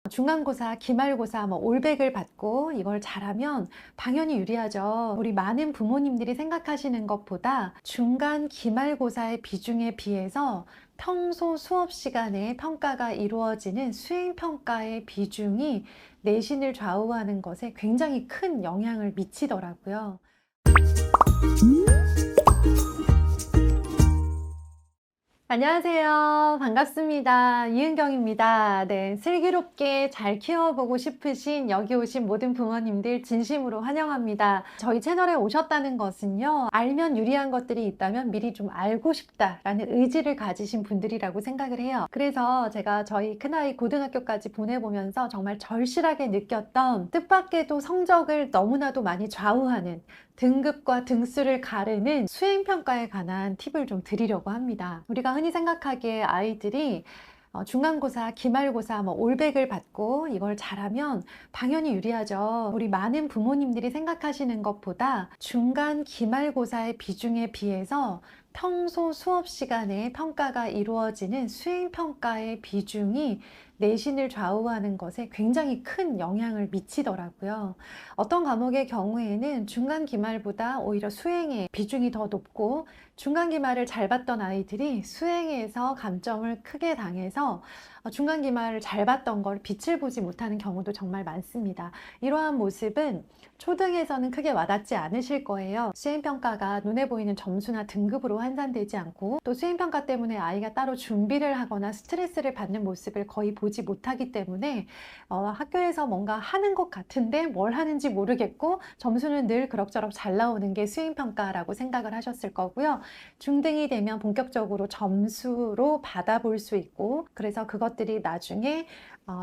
중간고사, 기말고사, 올백을 받고 이걸 잘하면 당연히 유리하죠. 우리 많은 부모님들이 생각하시는 것보다 중간, 기말고사의 비중에 비해서 평소 수업 시간에 평가가 이루어지는 수행평가의 비중이 내신을 좌우하는 것에 굉장히 큰 영향을 미치더라고요. 안녕하세요. 반갑습니다. 이은경입니다. 네, 슬기롭게 잘 키워보고 싶으신 여기 오신 모든 부모님들 진심으로 환영합니다. 저희 채널에 오셨다는 것은요, 알면 유리한 것들이 있다면 미리 좀 알고 싶다라는 의지를 가지신 분들이라고 생각을 해요. 그래서 제가 저희 큰아이 고등학교까지 보내보면서 정말 절실하게 느꼈던 뜻밖에도 성적을 너무나도 많이 좌우하는 등급과 등수를 가르는 수행평가에 관한 팁을 좀 드리려고 합니다. 우리가 흔히 생각하기에 아이들이 중간고사, 기말고사, 올백을 받고 이걸 잘하면 당연히 유리하죠. 우리 많은 부모님들이 생각하시는 것보다 중간, 기말고사의 비중에 비해서 평소 수업 시간에 평가가 이루어지는 수행평가의 비중이 내신을 좌우하는 것에 굉장히 큰 영향을 미치더라고요. 어떤 과목의 경우에는 중간 기말보다 오히려 수행의 비중이 더 높고 중간 기말을 잘 봤던 아이들이 수행에서 감점을 크게 당해서 중간 기말을 잘 봤던 걸 빛을 보지 못하는 경우도 정말 많습니다. 이러한 모습은 초등에서는 크게 와닿지 않으실 거예요. 수행평가가 눈에 보이는 점수나 등급으로 환산되지 않고 또 수행평가 때문에 아이가 따로 준비를 하거나 스트레스를 받는 모습을 거의 보지 못하기 때문에 학교에서 뭔가 하는 것 같은데 뭘 하는지 모르겠고 점수는 늘 그럭저럭 잘 나오는 게 수행평가라고 생각을 하셨을 거고요. 중등이 되면 본격적으로 점수로 받아볼 수 있고 그래서 그것들이 나중에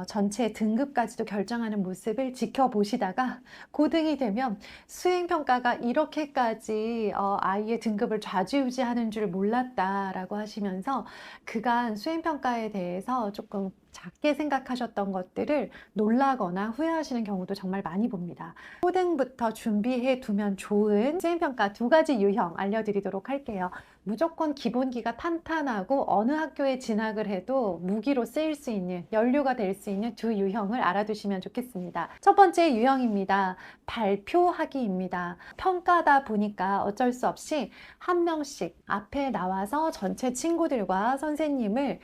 전체 등급까지도 결정하는 모습을 지켜보시다가 고등이 되면 수행평가가 이렇게까지 아이의 등급을 좌지우지하는 줄 몰랐다라고 하시면서 그간 수행평가에 대해서 조금 작게 생각하셨던 것들을 놀라거나 후회하시는 경우도 정말 많이 봅니다. 초등부터 준비해 두면 좋은 수행평가 두 가지 유형 알려드리도록 할게요. 무조건 기본기가 탄탄하고 어느 학교에 진학을 해도 무기로 쓰일 수 있는 연료가 될 수 있는 두 유형을 알아두시면 좋겠습니다. 첫 번째 유형입니다. 발표하기입니다. 평가다 보니까 어쩔 수 없이 한 명씩 앞에 나와서 전체 친구들과 선생님을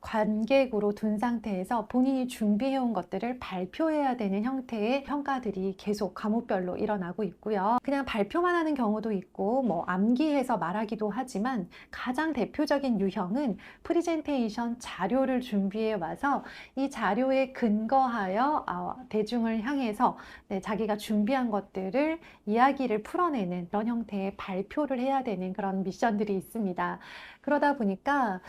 관객으로 둔 상태에서 본인이 준비해온 것들을 발표해야 되는 형태의 평가들이 계속 과목별로 일어나고 있고요. 그냥 발표만 하는 경우도 있고 암기해서 말하기도 하지만 가장 대표적인 유형은 프리젠테이션 자료를 준비해 와서 이 자료에 근거하여 대중을 향해서 자기가 준비한 것들을 이야기를 풀어내는 그런 형태의 발표를 해야 되는 그런 미션들이 있습니다. 그러다 보니까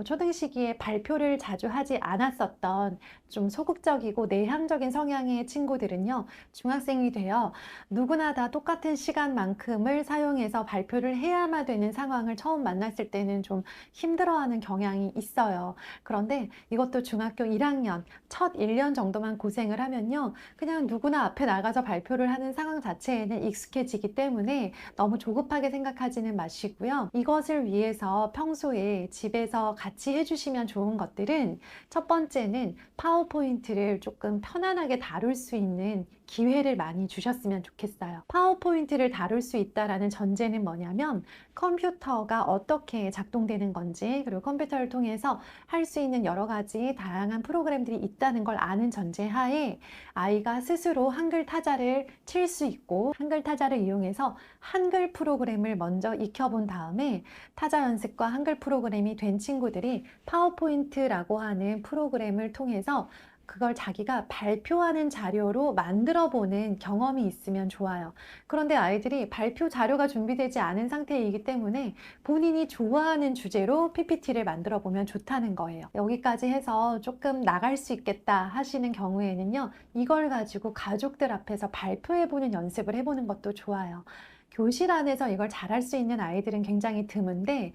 초등 시기에 발표를 자주 하지 않았었던 좀 소극적이고 내향적인 성향의 친구들은요, 중학생이 되어 누구나 다 똑같은 시간만큼을 사용해서 발표를 해야만 되는 상황을 처음 만났을 때는 좀 힘들어하는 경향이 있어요. 그런데 이것도 중학교 1학년 첫 1년 정도만 고생을 하면요, 그냥 누구나 앞에 나가서 발표를 하는 상황 자체에는 익숙해지기 때문에 너무 조급하게 생각하지는 마시고요. 이것을 위해서 평소에 집에서 같이 해주시면 좋은 것들은 첫 번째는 파워포인트를 조금 편안하게 다룰 수 있는 기회를 많이 주셨으면 좋겠어요. 파워포인트를 다룰 수 있다라는 전제는 뭐냐면 컴퓨터가 어떻게 작동되는 건지 그리고 컴퓨터를 통해서 할 수 있는 여러 가지 다양한 프로그램들이 있다는 걸 아는 전제하에 아이가 스스로 한글 타자를 칠 수 있고 한글 타자를 이용해서 한글 프로그램을 먼저 익혀본 다음에 타자 연습과 한글 프로그램이 된 친구들이 파워포인트라고 하는 프로그램을 통해서 그걸 자기가 발표하는 자료로 만들어 보는 경험이 있으면 좋아요. 그런데 아이들이 발표 자료가 준비되지 않은 상태이기 때문에 본인이 좋아하는 주제로 PPT를 만들어 보면 좋다는 거예요. 여기까지 해서 조금 나갈 수 있겠다 하시는 경우에는요, 이걸 가지고 가족들 앞에서 발표해 보는 연습을 해보는 것도 좋아요. 교실 안에서 이걸 잘할 수 있는 아이들은 굉장히 드문데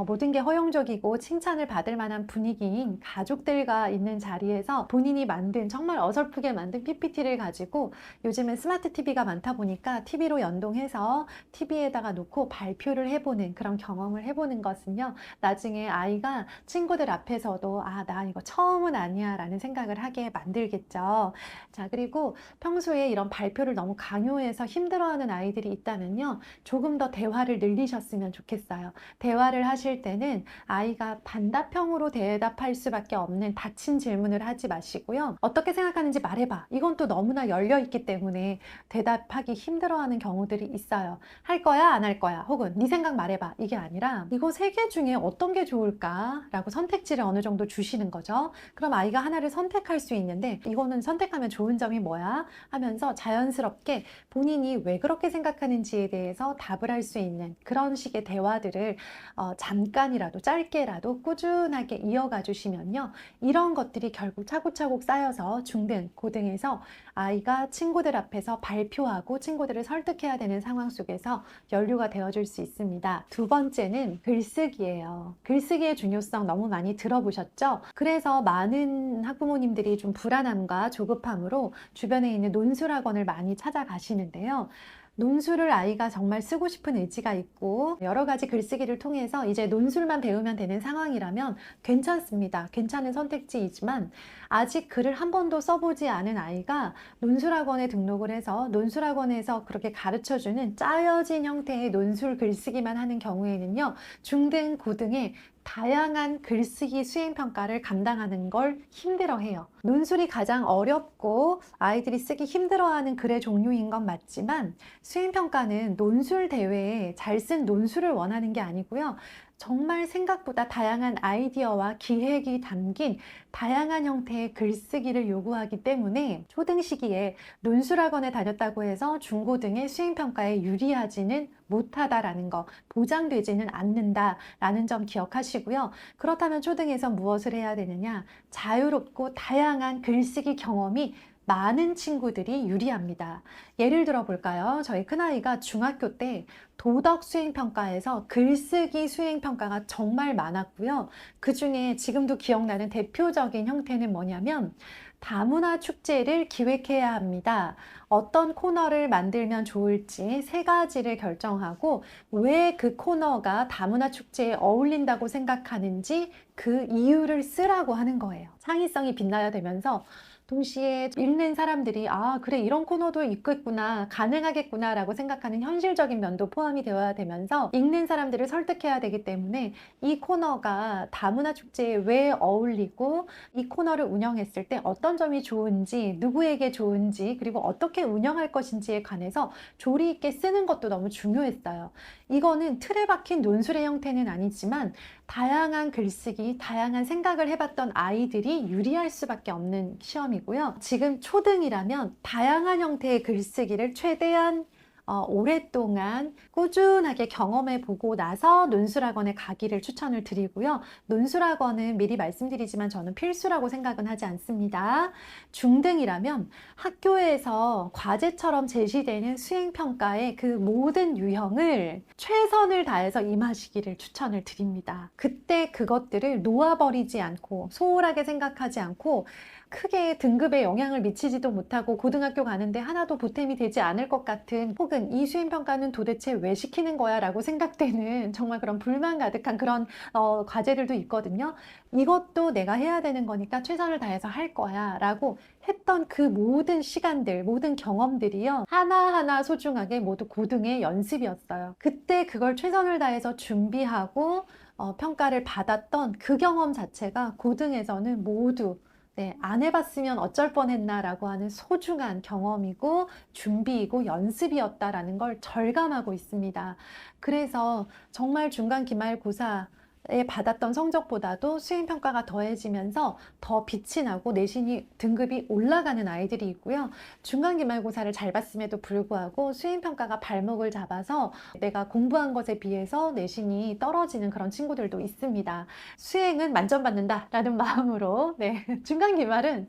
모든 게 허용적이고 칭찬을 받을 만한 분위기인 가족들과 있는 자리에서 본인이 만든 정말 어설프게 만든 PPT를 가지고 요즘은 스마트 TV가 많다 보니까 TV로 연동해서 TV에다가 놓고 발표를 해보는 그런 경험을 해보는 것은요. 나중에 아이가 친구들 앞에서도 아, 나 이거 처음은 아니야 라는 생각을 하게 만들겠죠. 자, 그리고 평소에 이런 발표를 너무 강요해서 힘들어하는 아이들이 있다면요. 조금 더 대화를 늘리셨으면 좋겠어요. 대화를 하실 때는 아이가 단답형으로 대답할 수밖에 없는 닫힌 질문을 하지 마시고요. 어떻게 생각하는지 말해봐. 이건 또 너무나 열려있기 때문에 대답하기 힘들어하는 경우들이 있어요. 할 거야? 안 할 거야? 혹은 네 생각 말해봐. 이게 아니라 이거 세 개 중에 어떤 게 좋을까? 라고 선택지를 어느 정도 주시는 거죠. 그럼 아이가 하나를 선택할 수 있는데 이거는 선택하면 좋은 점이 뭐야? 하면서 자연스럽게 본인이 왜 그렇게 생각하는지에 대해서 답을 할 수 있는 그런 식의 대화들을 잠깐이라도 짧게라도 꾸준하게 이어가 주시면요. 이런 것들이 결국 차곡차곡 쌓여서 중등, 고등에서 아이가 친구들 앞에서 발표하고 친구들을 설득해야 되는 상황 속에서 연료가 되어줄 수 있습니다. 두 번째는 글쓰기예요. 글쓰기의 중요성 너무 많이 들어보셨죠? 그래서 많은 학부모님들이 좀 불안함과 조급함으로 주변에 있는 논술학원을 많이 찾아가시는데요. 논술을 아이가 정말 쓰고 싶은 의지가 있고 여러 가지 글쓰기를 통해서 이제 논술만 배우면 되는 상황이라면 괜찮습니다. 괜찮은 선택지이지만 아직 글을 한 번도 써보지 않은 아이가 논술학원에 등록을 해서 논술학원에서 그렇게 가르쳐주는 짜여진 형태의 논술 글쓰기만 하는 경우에는요. 중등, 고등의 다양한 글쓰기 수행평가를 감당하는 걸 힘들어해요. 논술이 가장 어렵고 아이들이 쓰기 힘들어하는 글의 종류인 건 맞지만 수행평가는 논술 대회에 잘 쓴 논술을 원하는 게 아니고요. 정말 생각보다 다양한 아이디어와 기획이 담긴 다양한 형태의 글쓰기를 요구하기 때문에 초등 시기에 논술학원에 다녔다고 해서 중고등의 수행평가에 유리하지는 못하다라는 거, 보장되지는 않는다라는 점 기억하시고요. 그렇다면 초등에서 무엇을 해야 되느냐? 자유롭고 다양한 글쓰기 경험이 많은 친구들이 유리합니다. 예를 들어 볼까요? 저희 큰아이가 중학교 때 도덕 수행평가에서 글쓰기 수행평가가 정말 많았고요. 그 중에 지금도 기억나는 대표적인 형태는 뭐냐면 다문화 축제를 기획해야 합니다. 어떤 코너를 만들면 좋을지 세 가지를 결정하고 왜 그 코너가 다문화 축제에 어울린다고 생각하는지 그 이유를 쓰라고 하는 거예요. 창의성이 빛나야 되면서 동시에 읽는 사람들이 아 그래 이런 코너도 있겠구나 가능하겠구나 라고 생각하는 현실적인 면도 포함이 되어야 되면서 읽는 사람들을 설득해야 되기 때문에 이 코너가 다문화 축제에 왜 어울리고 이 코너를 운영했을 때 어떤 점이 좋은지 누구에게 좋은지 그리고 어떻게 운영할 것인지에 관해서 조리 있게 쓰는 것도 너무 중요했어요. 이거는 틀에 박힌 논술의 형태는 아니지만 다양한 글쓰기, 다양한 생각을 해봤던 아이들이 유리할 수밖에 없는 시험이고요. 지금 초등이라면 다양한 형태의 글쓰기를 최대한 오랫동안 꾸준하게 경험해 보고 나서 논술학원에 가기를 추천을 드리고요. 논술학원은 미리 말씀드리지만 저는 필수라고 생각은 하지 않습니다. 중등이라면 학교에서 과제처럼 제시되는 수행평가의 그 모든 유형을 최선을 다해서 임하시기를 추천을 드립니다. 그때 그것들을 놓아버리지 않고 소홀하게 생각하지 않고 크게 등급에 영향을 미치지도 못하고 고등학교 가는데 하나도 보탬이 되지 않을 것 같은 혹은 이 수행평가는 도대체 왜 시키는 거야 라고 생각되는 정말 그런 불만 가득한 그런 과제들도 있거든요. 이것도 내가 해야 되는 거니까 최선을 다해서 할 거야 라고 했던 그 모든 시간들, 모든 경험들이요. 하나하나 소중하게 모두 고등의 연습이었어요. 그때 그걸 최선을 다해서 준비하고 평가를 받았던 그 경험 자체가 고등에서는 모두 안 해봤으면 어쩔 뻔했나 라고 하는 소중한 경험이고 준비이고 연습이었다라는 걸 절감하고 있습니다. 그래서 정말 중간 기말고사 받았던 성적보다도 수행평가가 더해지면서 더 빛이 나고 내신이 등급이 올라가는 아이들이 있고요. 중간기말고사를 잘 봤음에도 불구하고 수행평가가 발목을 잡아서 내가 공부한 것에 비해서 내신이 떨어지는 그런 친구들도 있습니다. 수행은 만점 받는다라는 마음으로 중간기말은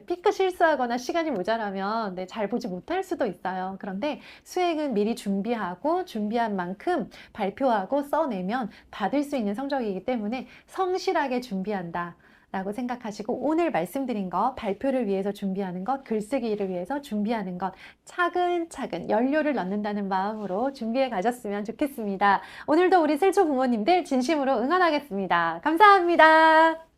피크 실수하거나 시간이 모자라면 잘 보지 못할 수도 있어요. 그런데 수행은 미리 준비하고 준비한 만큼 발표하고 써내면 받을 수 있는 성적이기 때문에 성실하게 준비한다 라고 생각하시고, 오늘 말씀드린 것, 발표를 위해서 준비하는 것, 글쓰기를 위해서 준비하는 것, 차근차근 연료를 넣는다는 마음으로 준비해 가셨으면 좋겠습니다. 오늘도 우리 슬초 부모님들 진심으로 응원하겠습니다. 감사합니다.